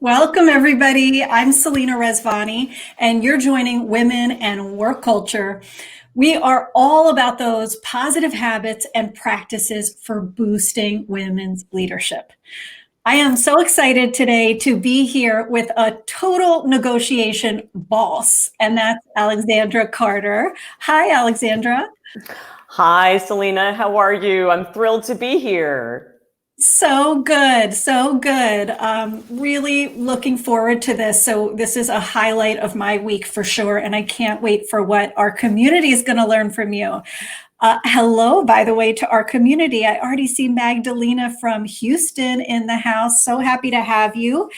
Welcome, everybody. I'm Selena Rezvani, and you're joining Women and Work Culture. We are all about those positive habits and practices for boosting women's leadership. I am so excited today to be here with a total negotiation boss, and that's Alexandra Carter. Hi, Alexandra. Hi, Selena. How are you? I'm thrilled to be here. So good, so good. Really looking forward to this. So this is a highlight of my week for sure, and I can't wait for what our community is going to learn from you. Hello, by the way, to our community. I already see Magdalena from Houston in the house. So happy to have you.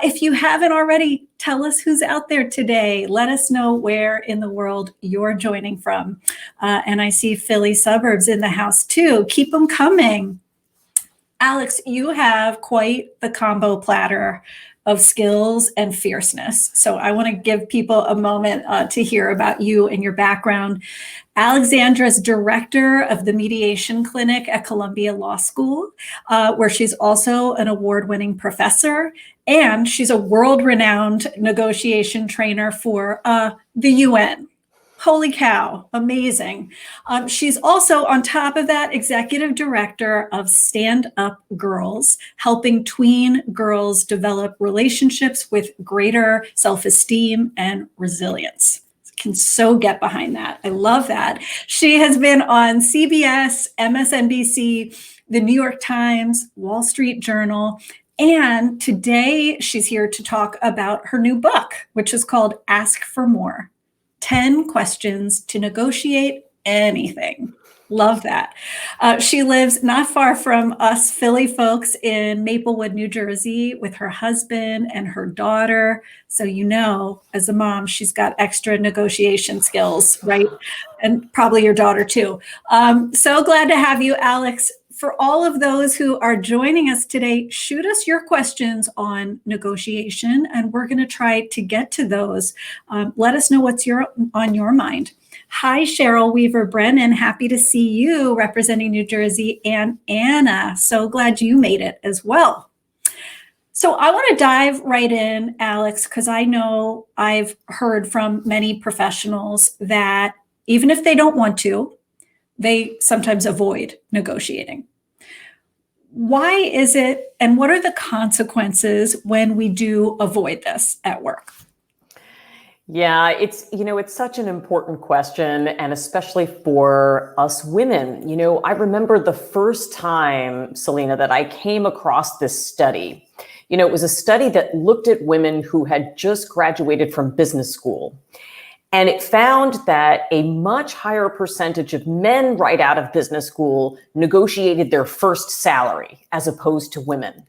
If you haven't already, tell us who's out there today. Let us know where in the world you're joining from. And I see Philly suburbs in the house too. Keep them coming. Alex, you have quite the combo platter of skills and fierceness. So I want to give people a moment to hear about you and your background. Alexandra is director of the mediation clinic at Columbia Law School, where she's also an award-winning professor, and she's a world-renowned negotiation trainer for the UN. Holy cow, amazing. She's also, on top of that, executive director of Stand Up Girls, helping tween girls develop relationships with greater self-esteem and resilience. Can so get behind that. I love that. She has been on CBS, MSNBC, the New York Times, Wall Street Journal, and today she's here to talk about her new book, which is called Ask for More. 10 questions to negotiate anything. Love that. She lives not far from us Philly folks in Maplewood, New Jersey, with her husband and her daughter. So, you know, as a mom, she's got extra negotiation skills, right? And probably your daughter too. So glad to have you, Alex. For all of those who are joining us today, shoot us your questions on negotiation, and we're going to try to get to those. Let us know what's on your mind. Hi, Cheryl Weaver Brennan. Happy to see you representing New Jersey, and Anna. So glad you made it as well. So I want to dive right in, Alex, because I know I've heard from many professionals that even if they don't want to, they sometimes avoid negotiating. Why is it, and what are the consequences when we do avoid this at work? Yeah, it's such an important question, and especially for us women. I remember the first time, Selena, that I came across this study. It was a study that looked at women who had just graduated from business school. And it found that a much higher percentage of men right out of business school negotiated their first salary as opposed to women.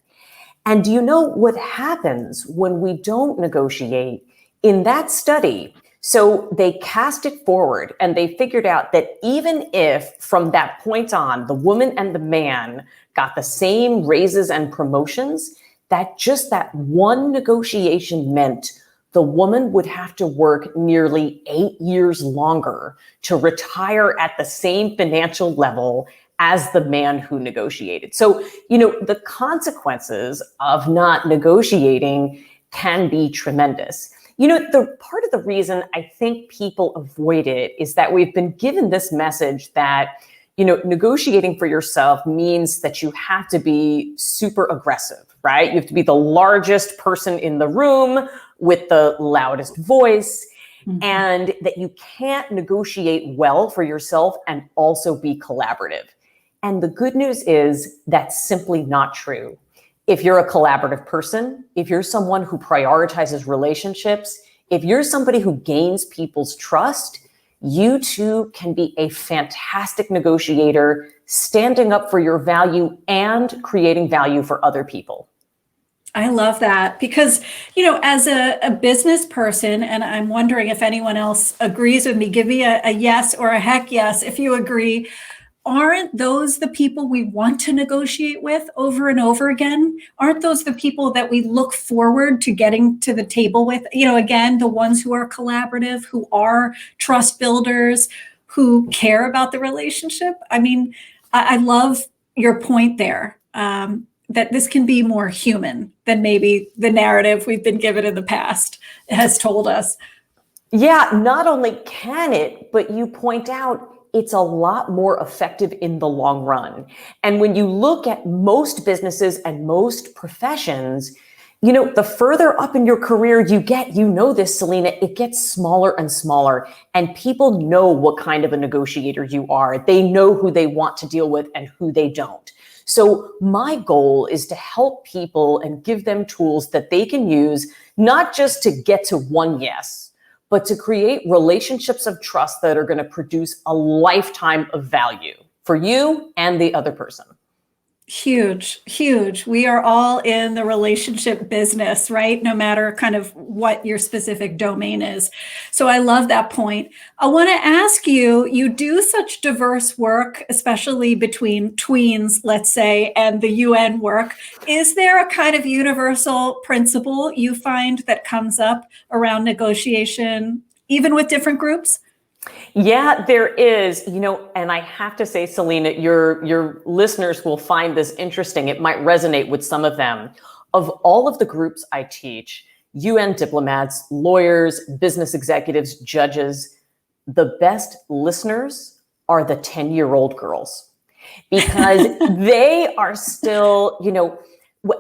And do you know what happens when we don't negotiate? In that study, so they cast it forward and they figured out that even if from that point on, the woman and the man got the same raises and promotions, that just that one negotiation meant the woman would have to work nearly 8 years longer to retire at the same financial level as the man who negotiated. So, the consequences of not negotiating can be tremendous. The part of the reason I think people avoid it is that we've been given this message that, negotiating for yourself means that you have to be super aggressive, right? You have to be the largest person in the room with the loudest voice, and that you can't negotiate well for yourself and also be collaborative. And the good news is that's simply not true. If you're a collaborative person, if you're someone who prioritizes relationships, if you're somebody who gains people's trust, you too can be a fantastic negotiator, standing up for your value and creating value for other people. I love that because, as a business person, and I'm wondering if anyone else agrees with me, give me a yes or a heck yes if you agree. Aren't those the people we want to negotiate with over and over again? Aren't those the people that we look forward to getting to the table with? Again, the ones who are collaborative, who are trust builders, who care about the relationship. I mean, I love your point there. That this can be more human than maybe the narrative we've been given in the past has told us. Yeah, not only can it, but you point out it's a lot more effective in the long run. And when you look at most businesses and most professions, the further up in your career you get, this, Selena, it gets smaller and smaller. And people know what kind of a negotiator you are. They know who they want to deal with and who they don't. So my goal is to help people and give them tools that they can use, not just to get to one yes, but to create relationships of trust that are going to produce a lifetime of value for you and the other person. Huge, huge. We are all in the relationship business, right? No matter kind of what your specific domain is. So I love that point. I want to ask you, you do such diverse work, especially between tweens, let's say, and the UN work. Is there a kind of universal principle you find that comes up around negotiation, even with different groups? Yeah, there is, and I have to say, Selena, your listeners will find this interesting. It might resonate with some of them. Of all of the groups I teach, UN diplomats, lawyers, business executives, judges, the best listeners are the 10-year-old girls because they are still,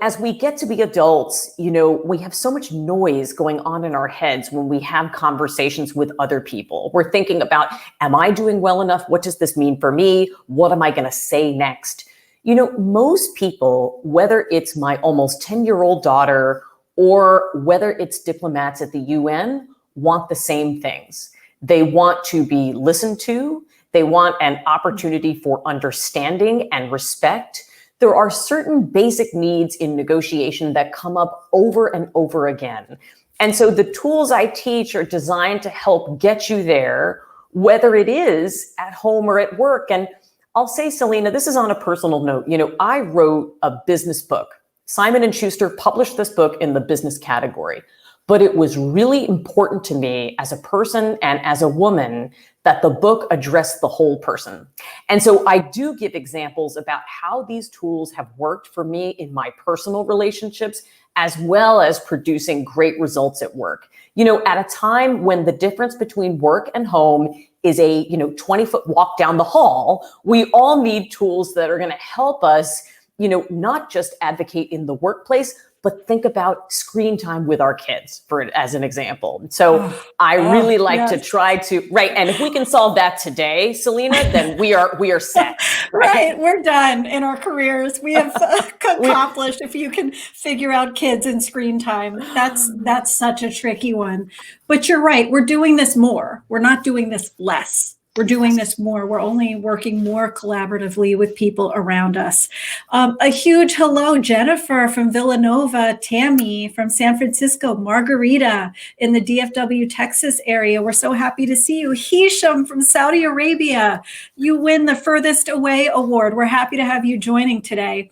as we get to be adults, we have so much noise going on in our heads when we have conversations with other people. We're thinking about, am I doing well enough? What does this mean for me? What am I going to say next? Most people, whether it's my almost 10-year-old daughter or whether it's diplomats at the UN, want the same things. They want to be listened to. They want an opportunity for understanding and respect. There are certain basic needs in negotiation that come up over and over again. And so the tools I teach are designed to help get you there, whether it is at home or at work. And I'll say, Selena, this is on a personal note. I wrote a business book. Simon & Schuster published this book in the business category. But it was really important to me as a person and as a woman that the book addressed the whole person. And so I do give examples about how these tools have worked for me in my personal relationships, as well as producing great results at work. At a time when the difference between work and home is a 20-foot walk down the hall, we all need tools that are going to help us, not just advocate in the workplace, but think about screen time with our kids, as an example. So I really like to try to, right. And if we can solve that today, Selena, then we are set. Right. We're done in our careers. We have accomplished if you can figure out kids and screen time. That's such a tricky one. But you're right. We're doing this more. We're not doing this less. We're doing this more. We're only working more collaboratively with people around us. A huge hello, Jennifer from Villanova, Tammy from San Francisco, Margarita in the DFW, Texas area. We're so happy to see you. Hisham from Saudi Arabia. You win the Furthest Away Award. We're happy to have you joining today.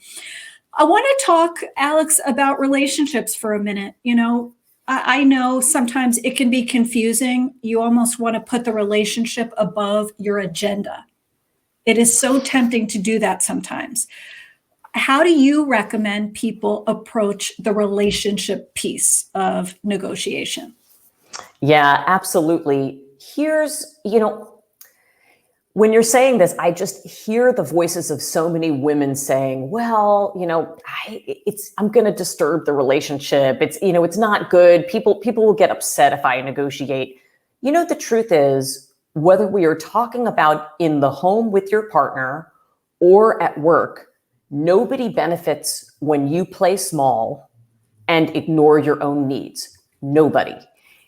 I want to talk, Alex, about relationships for a minute. I know sometimes it can be confusing. You almost want to put the relationship above your agenda. It is so tempting to do that sometimes. How do you recommend people approach the relationship piece of negotiation? Yeah, absolutely. Here's, when you're saying this, I just hear the voices of so many women saying, well, I'm going to disturb the relationship. It's not good. People will get upset if I negotiate. The truth is, whether we are talking about in the home with your partner or at work, nobody benefits when you play small and ignore your own needs. Nobody.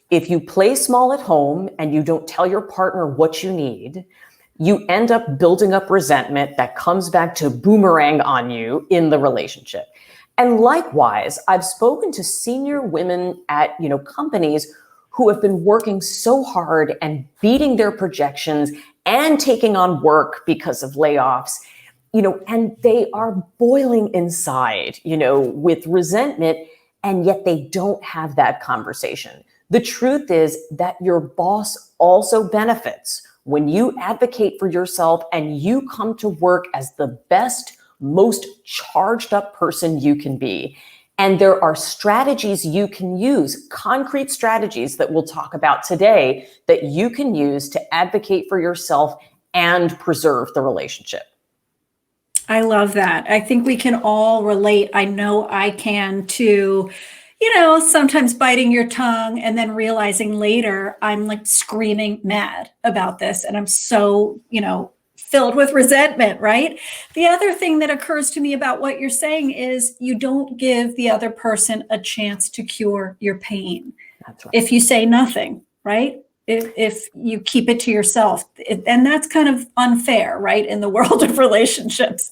If you play small at home and you don't tell your partner what you need, you end up building up resentment that comes back to boomerang on you in the relationship. And likewise, I've spoken to senior women at, companies who have been working so hard and beating their projections and taking on work because of layoffs, and they are boiling inside, with resentment, and yet they don't have that conversation. The truth is that your boss also benefits when you advocate for yourself and you come to work as the best, most charged up person you can be. And there are strategies you can use, concrete strategies that we'll talk about today, that you can use to advocate for yourself and preserve the relationship. I love that. I think we can all relate. I know I can too. Sometimes biting your tongue and then realizing later I'm like screaming mad about this. And I'm so, filled with resentment, right? The other thing that occurs to me about what you're saying is you don't give the other person a chance to cure your pain. That's right. If you say nothing, right? If you keep it to yourself. And that's kind of unfair, right? In the world of relationships.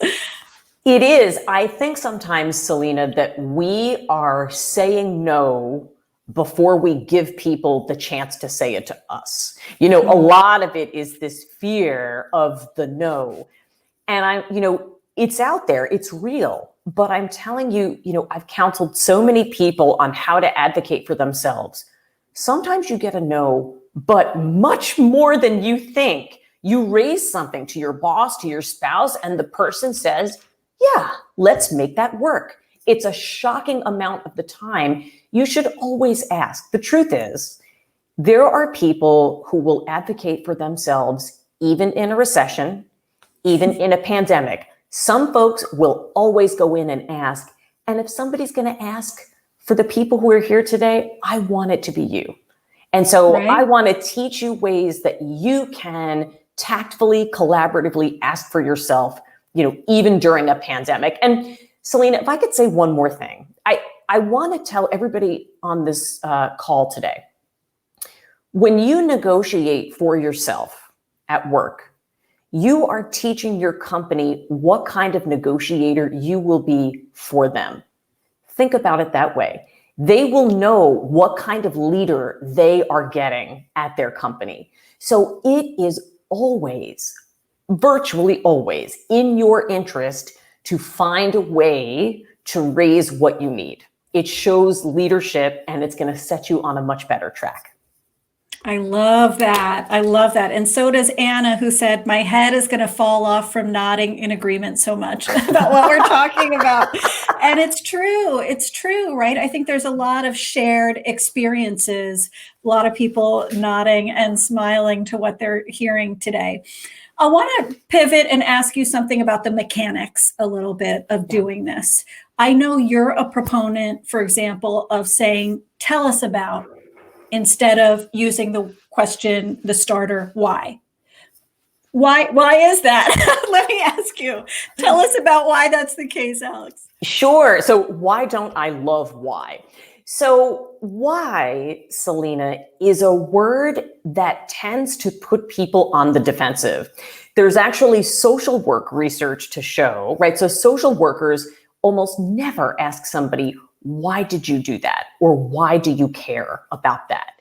It is. I think sometimes, Selena, that we are saying no before we give people the chance to say it to us. A lot of it is this fear of the no. And it's out there, it's real. But I'm telling you, I've counseled so many people on how to advocate for themselves. Sometimes you get a no, but much more than you think. You raise something to your boss, to your spouse, and the person says, yeah, let's make that work. It's a shocking amount of the time. You should always ask. The truth is, there are people who will advocate for themselves, even in a recession, even in a pandemic. Some folks will always go in and ask. And if somebody's going to ask for the people who are here today, I want it to be you. And so Right. I want to teach you ways that you can tactfully, collaboratively ask for yourself, even during a pandemic. And Selena, if I could say one more thing, I want to tell everybody on this call today, when you negotiate for yourself at work, you are teaching your company what kind of negotiator you will be for them. Think about it that way. They will know what kind of leader they are getting at their company. So it is always, virtually always, in your interest to find a way to raise what you need. It shows leadership, and it's going to set you on a much better track. I love that. I love that. And so does Anna, who said, my head is going to fall off from nodding in agreement so much about what we're talking about. And it's true. It's true, right? I think there's a lot of shared experiences, a lot of people nodding and smiling to what they're hearing today. I want to pivot and ask you something about the mechanics a little bit of doing this. I know you're a proponent, for example, of saying, tell us about, instead of using the question, the starter, why? Why is that? Let me ask you. Tell us about why that's the case, Alex. Sure. So why don't I love why? So why, Selena, is a word that tends to put people on the defensive. There's actually social work research to show, right? So social workers almost never ask somebody, why did you do that? Or why do you care about that?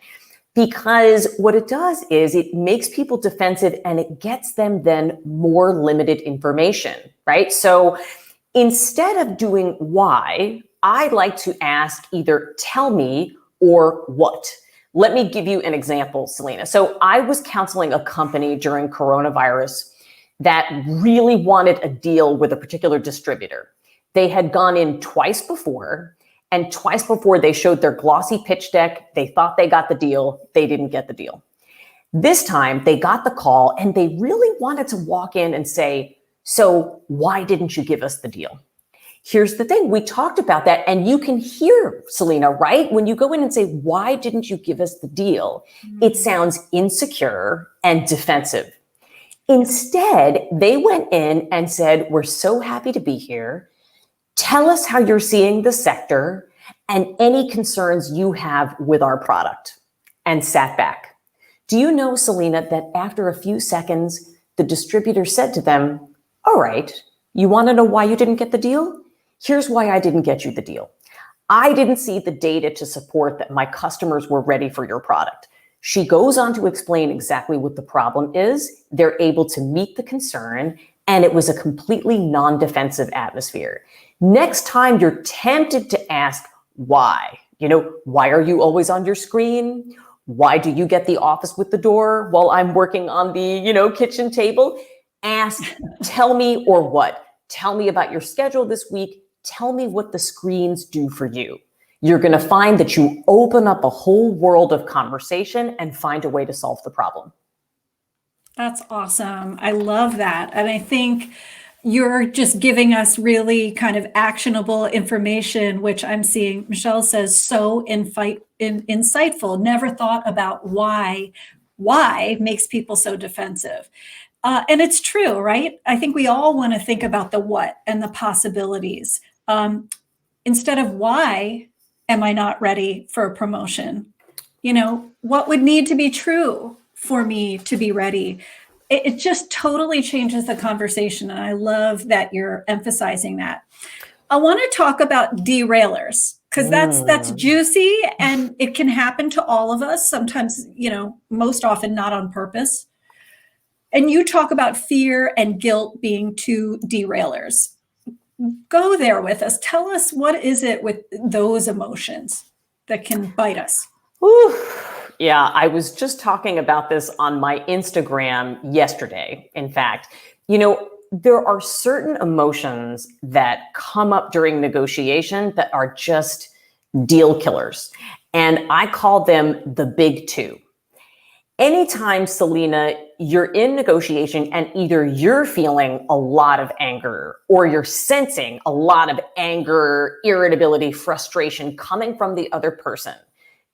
Because what it does is it makes people defensive and it gets them then more limited information, right? So instead of doing why, I like to ask either tell me or what. Let me give you an example, Selena. So I was counseling a company during coronavirus that really wanted a deal with a particular distributor. They had gone in twice before, and twice before they showed their glossy pitch deck. They thought they got the deal. They didn't get the deal. This time they got the call and they really wanted to walk in and say, so why didn't you give us the deal? Here's the thing. We talked about that, and you can hear, Selena, right? When you go in and say, why didn't you give us the deal? It sounds insecure and defensive. Instead, they went in and said, we're so happy to be here. Tell us how you're seeing the sector and any concerns you have with our product, and sat back. Do you know, Selena, that after a few seconds, the distributor said to them, all right, you want to know why you didn't get the deal? Here's why I didn't get you the deal. I didn't see the data to support that my customers were ready for your product. She goes on to explain exactly what the problem is. They're able to meet the concern, and it was a completely non-defensive atmosphere. Next time you're tempted to ask why, why are you always on your screen? Why do you get the office with the door while I'm working on the, kitchen table? Ask, tell me or what? Tell me about your schedule this week. Tell me what the screens do for you. You're going to find that you open up a whole world of conversation and find a way to solve the problem. That's awesome. I love that. And I think you're just giving us really kind of actionable information, which I'm seeing, Michelle says, so insightful. Never thought about why makes people so defensive. And it's true, right? I think we all want to think about the what and the possibilities. Instead of why am I not ready for a promotion? What would need to be true for me to be ready? It just totally changes the conversation. And I love that you're emphasizing that. I want to talk about derailers because that's juicy and it can happen to all of us. Sometimes, most often not on purpose. And you talk about fear and guilt being two derailers. Go there with us. Tell us, what is it with those emotions that can bite us? Ooh, yeah, I was just talking about this on my Instagram yesterday. In fact, there are certain emotions that come up during negotiation that are just deal killers. And I call them the big two. Anytime, Selena, you're in negotiation and either you're feeling a lot of anger or you're sensing a lot of anger, irritability, frustration coming from the other person,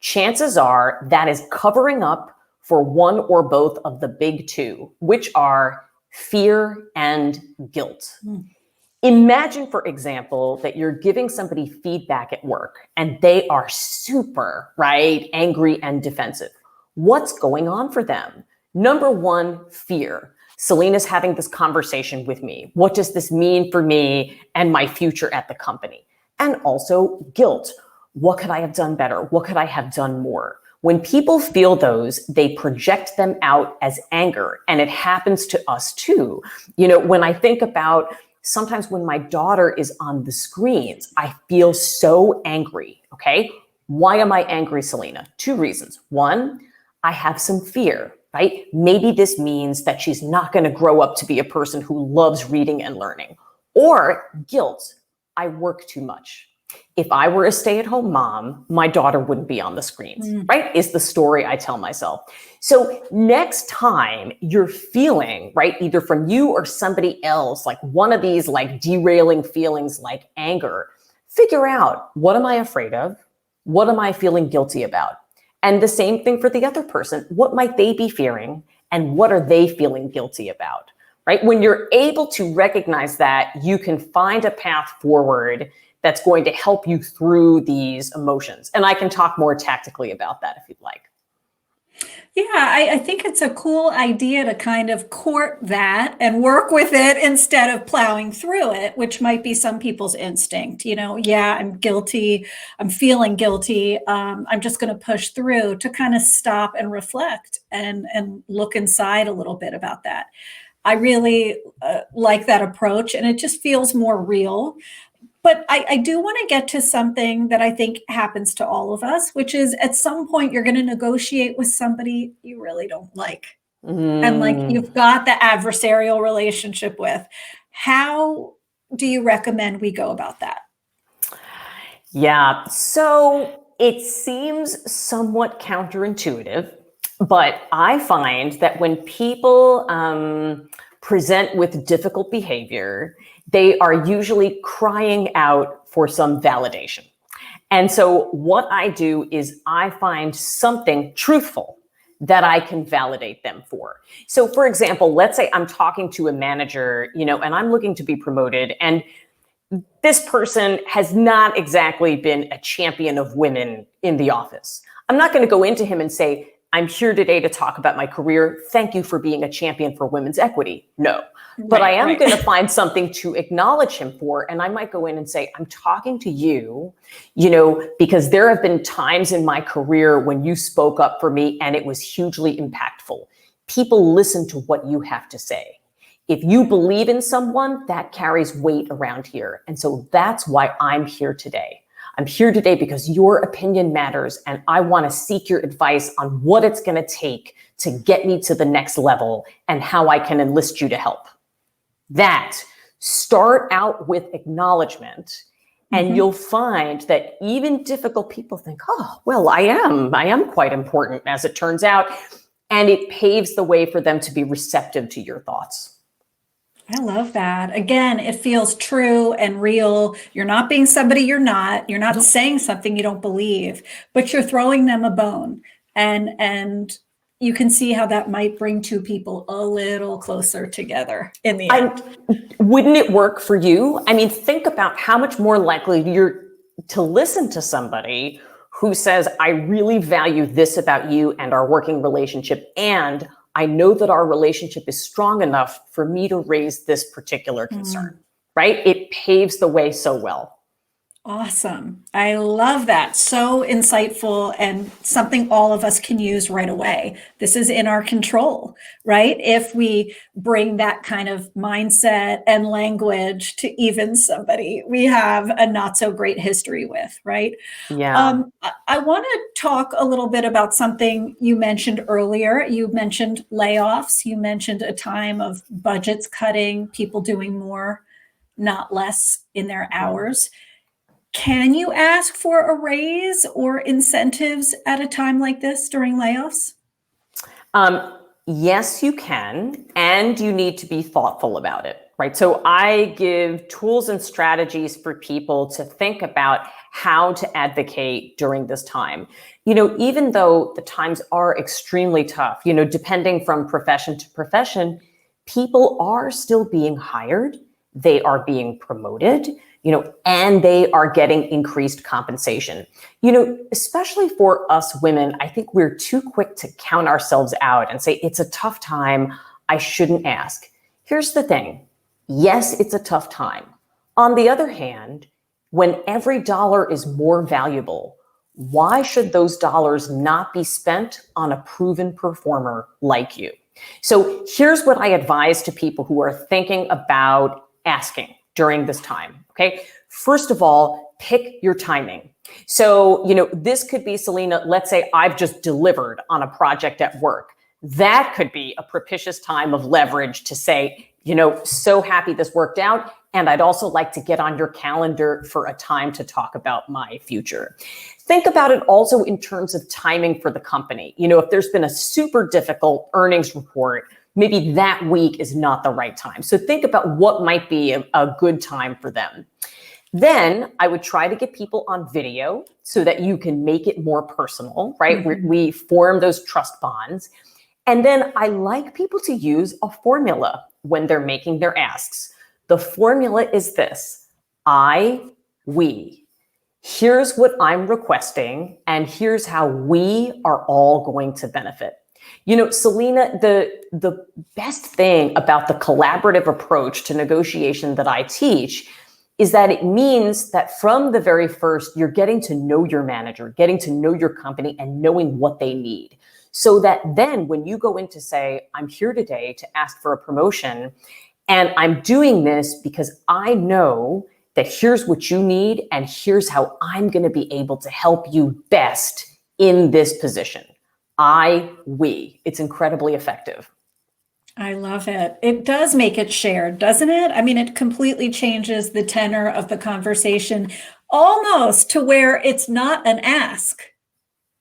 chances are that is covering up for one or both of the big two, which are fear and guilt. Imagine, for example, that you're giving somebody feedback at work and they are super, angry and defensive. What's going on for them? Number one, fear. Selena's having this conversation with me. What does this mean for me and my future at the company? And also guilt. What could I have done better? What could I have done more? When people feel those, they project them out as anger. And it happens to us too. When I think about sometimes when my daughter is on the screens, I feel so angry. Okay. Why am I angry, Selena? Two reasons. One, I have some fear, right? Maybe this means that she's not going to grow up to be a person who loves reading and learning. Or guilt. I work too much. If I were a stay-at-home mom, my daughter wouldn't be on the screens, right? Is the story I tell myself. So next time you're feeling, either from you or somebody else, like one of these derailing feelings like anger, figure out, what am I afraid of? What am I feeling guilty about? And the same thing for the other person. What might they be fearing? And what are they feeling guilty about, right? When you're able to recognize that, you can find a path forward that's going to help you through these emotions. And I can talk more tactically about that if you'd like. Yeah, I think it's a cool idea to kind of court that and work with it instead of plowing through it, which might be some people's instinct. Yeah, I'm guilty. I'm feeling guilty. I'm just going to push through, to kind of stop and reflect and look inside a little bit about that. I really like that approach, and it just feels more real. But I do want to get to something that I think happens to all of us, which is at some point you're going to negotiate with somebody you really don't like. And you've got the adversarial relationship with. How do you recommend we go about that? Yeah, so it seems somewhat counterintuitive, but I find that when people present with difficult behavior, they are usually crying out for some validation. And so what I do is I find something truthful that I can validate them for. So for example, let's say I'm talking to a manager, and I'm looking to be promoted, and this person has not exactly been a champion of women in the office. I'm not going to go into him and say, I'm here today to talk about my career. Thank you for being a champion for women's equity. No. But I am going to find something to acknowledge him for. And I might go in and say, I'm talking to you, because there have been times in my career when you spoke up for me and it was hugely impactful. People listen to what you have to say. If you believe in someone, that carries weight around here. And so that's why I'm here today. I'm here today because your opinion matters, and I want to seek your advice on what it's going to take to get me to the next level and how I can enlist you to help. Start out with acknowledgement, and you'll find that even difficult people think, oh, well, I am quite important, as it turns out. And it paves the way for them to be receptive to your thoughts. I love that. Again, it feels true and real. You're not being somebody you're not. You're not saying something you don't believe, but you're throwing them a bone. And you can see how that might bring two people a little closer together in the end. Wouldn't it work for you? I mean, think about how much more likely you're to listen to somebody who says, I really value this about you and our working relationship, and I know that our relationship is strong enough for me to raise this particular concern, right? It paves the way so well. Awesome. I love that. So insightful and something all of us can use right away. This is in our control, right? If we bring that kind of mindset and language to even somebody we have a not so great history with, right? Yeah. I want to talk a little bit about something you mentioned earlier. You mentioned layoffs. You mentioned a time of budgets cutting, people doing more, not less in their hours. Can you ask for a raise or incentives at a time like this during layoffs? Yes, you can, and you need to be thoughtful about it, right? So I give tools and strategies for people to think about how to advocate during this time. Even though the times are extremely tough, depending from profession to profession, people are still being hired. They are being promoted, and they are getting increased compensation. Especially for us women, I think we're too quick to count ourselves out and say, it's a tough time, I shouldn't ask. Here's the thing. Yes, it's a tough time. On the other hand, when every dollar is more valuable, why should those dollars not be spent on a proven performer like you? So here's what I advise to people who are thinking about asking during this time. Okay. First of all, pick your timing. So, this could be, Selena, let's say I've just delivered on a project at work. That could be a propitious time of leverage to say, so happy this worked out. And I'd also like to get on your calendar for a time to talk about my future. Think about it also in terms of timing for the company. If there's been a super difficult earnings report, maybe that week is not the right time. So think about what might be a good time for them. Then I would try to get people on video so that you can make it more personal, right? We form those trust bonds. And then I like people to use a formula when they're making their asks. The formula is this: we. Here's what I'm requesting, and here's how we are all going to benefit. Selena, the best thing about the collaborative approach to negotiation that I teach is that it means that from the very first, you're getting to know your manager, getting to know your company, and knowing what they need. So that then when you go in to say, I'm here today to ask for a promotion, and I'm doing this because I know that here's what you need, and here's how I'm going to be able to help you best in this position. We. It's incredibly effective. I love it. It does make it shared, doesn't it? I mean, it completely changes the tenor of the conversation almost to where it's not an ask.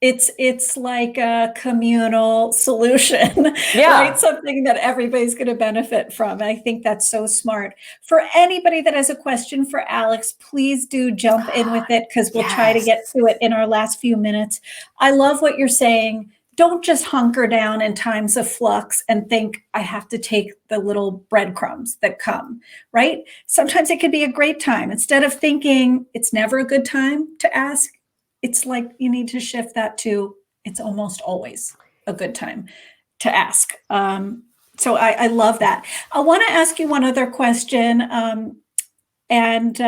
It's like a communal solution, Yeah. right? Something that everybody's going to benefit from. I think that's so smart. For anybody that has a question for Alex, please do jump in with it because we'll try to get to it in our last few minutes. I love what you're saying. Don't just hunker down in times of flux and think I have to take the little breadcrumbs that come, right? Sometimes it could be a great time. Instead of thinking it's never a good time to ask, it's like you need to shift that to it's almost always a good time to ask. So I love that. I want to ask you one other question. And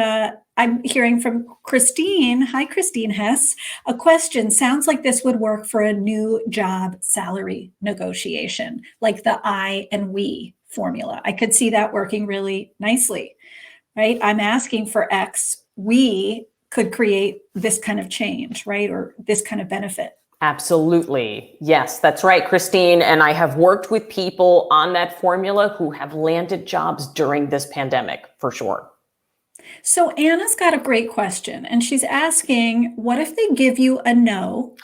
I'm hearing from Christine. Hi, Christine Hess. A question sounds like this would work for a new job salary negotiation, like the I and we formula. I could see that working really nicely, right? I'm asking for X. We could create this kind of change, right? Or this kind of benefit. Absolutely. Yes, that's right, Christine. And I have worked with people on that formula who have landed jobs during this pandemic, for sure. So Anna's got a great question, and she's asking, what if they give you a no,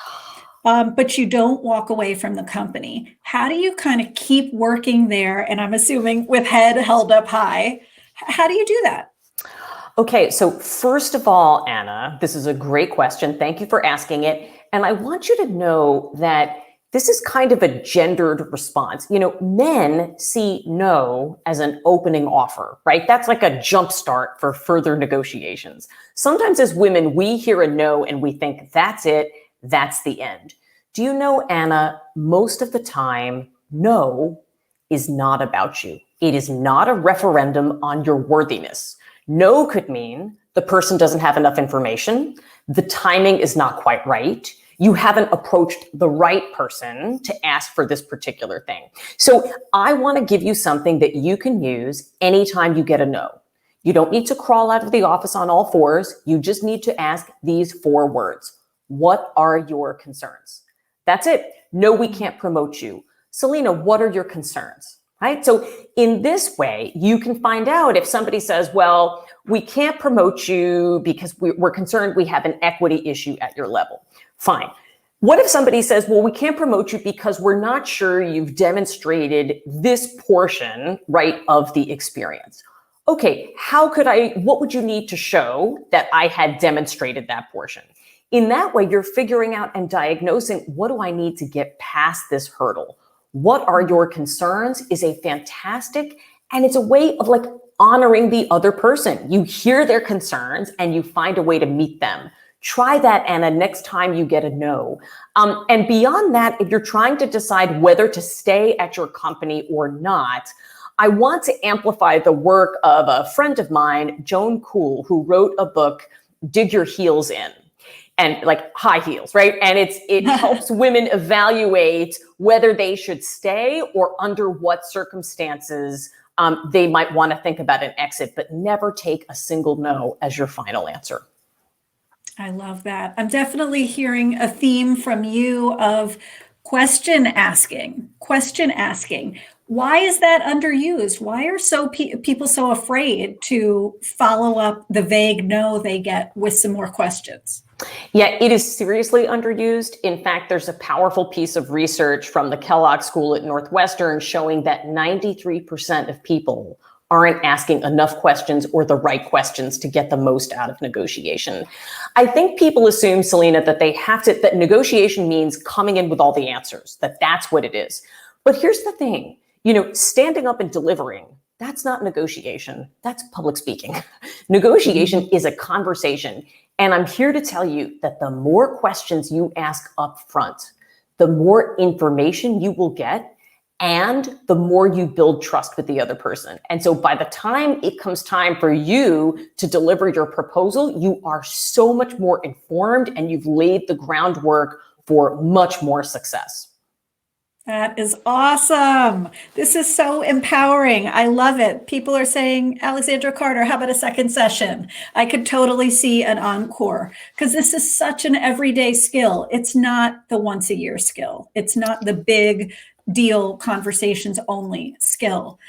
but you don't walk away from the company? How do you kind of keep working there? And I'm assuming with head held up high. How do you do that? Okay, so first of all, Anna, this is a great question. Thank you for asking it. And I want you to know that this is kind of a gendered response. Men see no as an opening offer, right? That's like a jump start for further negotiations. Sometimes as women, we hear a no and we think that's it, that's the end. Do you know, Anna, most of the time, no is not about you. It is not a referendum on your worthiness. No could mean the person doesn't have enough information, the timing is not quite right, you haven't approached the right person to ask for this particular thing. So I want to give you something that you can use anytime you get a no. You don't need to crawl out of the office on all fours. You just need to ask these 4 words. What are your concerns? That's it. No, we can't promote you. Selena, what are your concerns? Right? So in this way, you can find out if somebody says, well, we can't promote you because we're concerned we have an equity issue at your level. Fine. What if somebody says, well, we can't promote you because we're not sure you've demonstrated this portion, right, of the experience? Okay, what would you need to show that I had demonstrated that portion? In that way, you're figuring out and diagnosing, what do I need to get past this hurdle? What are your concerns is a fantastic, and it's a way of honoring the other person. You hear their concerns and you find a way to meet them. Try that, Anna, next time you get a no. And beyond that, if you're trying to decide whether to stay at your company or not, I want to amplify the work of a friend of mine, Joan Kuhl, who wrote a book, Dig Your Heels In. And high heels, right? And it helps women evaluate whether they should stay or under what circumstances they might want to think about an exit, but never take a single no as your final answer. I love that. I'm definitely hearing a theme from you of question asking. Why is that underused? Why are people so afraid to follow up the vague no they get with some more questions? Yeah, it is seriously underused. In fact, there's a powerful piece of research from the Kellogg School at Northwestern showing that 93% of people aren't asking enough questions or the right questions to get the most out of negotiation. I think people assume, Selena, that negotiation means coming in with all the answers, that's what it is. But here's the thing, standing up and delivering, that's not negotiation, that's public speaking. Negotiation is a conversation. And I'm here to tell you that the more questions you ask up front, the more information you will get, and the more you build trust with the other person. And so by the time it comes time for you to deliver your proposal, you are so much more informed and you've laid the groundwork for much more success. That is awesome. This is so empowering. I love it. People are saying, Alexandra Carter, how about a second session? I could totally see an encore because this is such an everyday skill. It's not the once a year skill. It's not the big deal conversations only skill.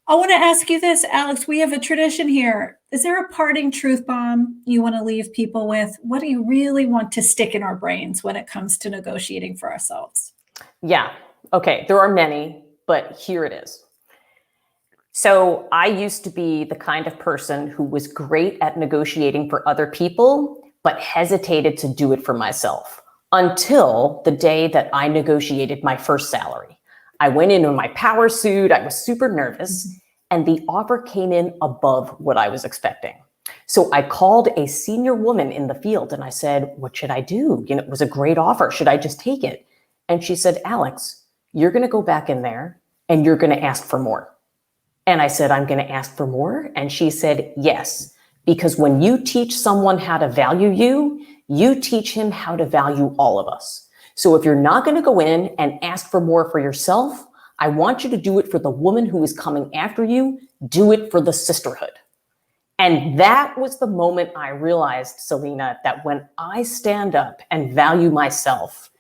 I want to ask you this, Alex, we have a tradition here. Is there a parting truth bomb you want to leave people with? What do you really want to stick in our brains when it comes to negotiating for ourselves? Yeah. Okay, there are many, but here it is. So I used to be the kind of person who was great at negotiating for other people, but hesitated to do it for myself until the day that I negotiated my first salary. I went in my power suit, I was super nervous, and the offer came in above what I was expecting. So I called a senior woman in the field and I said, what should I do? It was a great offer. Should I just take it? And she said, Alex, you're going to go back in there and you're going to ask for more. And I said, I'm going to ask for more. And she said, yes, because when you teach someone how to value you, you teach him how to value all of us. So if you're not going to go in and ask for more for yourself, I want you to do it for the woman who is coming after you. Do it for the sisterhood. And that was the moment I realized, Selena, that when I stand up and value myself,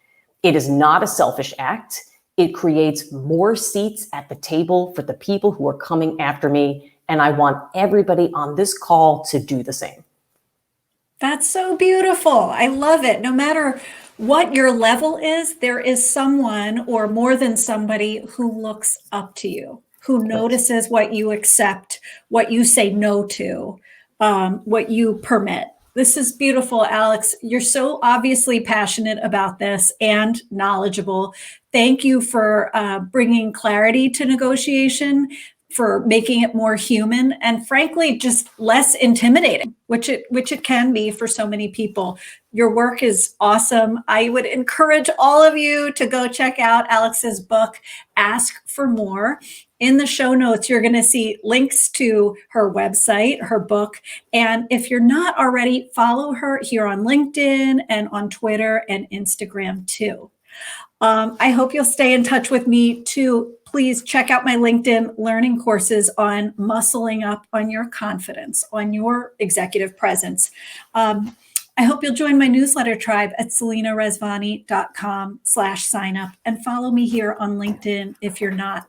it is not a selfish act. It creates more seats at the table for the people who are coming after me. And I want everybody on this call to do the same. That's so beautiful. I love it. No matter what your level is, there is someone or more than somebody who looks up to you, who notices what you accept, what you say no to, what you permit. This is beautiful, Alex. You're so obviously passionate about this and knowledgeable. Thank you for bringing clarity to negotiation, for making it more human, and frankly, just less intimidating, which it can be for so many people. Your work is awesome. I would encourage all of you to go check out Alex's book, Ask for More. In the show notes, you're going to see links to her website, her book. And if you're not already, follow her here on LinkedIn and on Twitter and Instagram too. I hope you'll stay in touch with me too. Please check out my LinkedIn learning courses on muscling up on your confidence, on your executive presence. I hope you'll join my newsletter tribe at selinarezvani.com/sign up and follow me here on LinkedIn if you're not.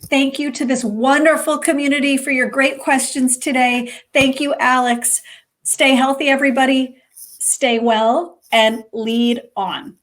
Thank you to this wonderful community for your great questions today. Thank you, Alex. Stay healthy, everybody. Stay well and lead on.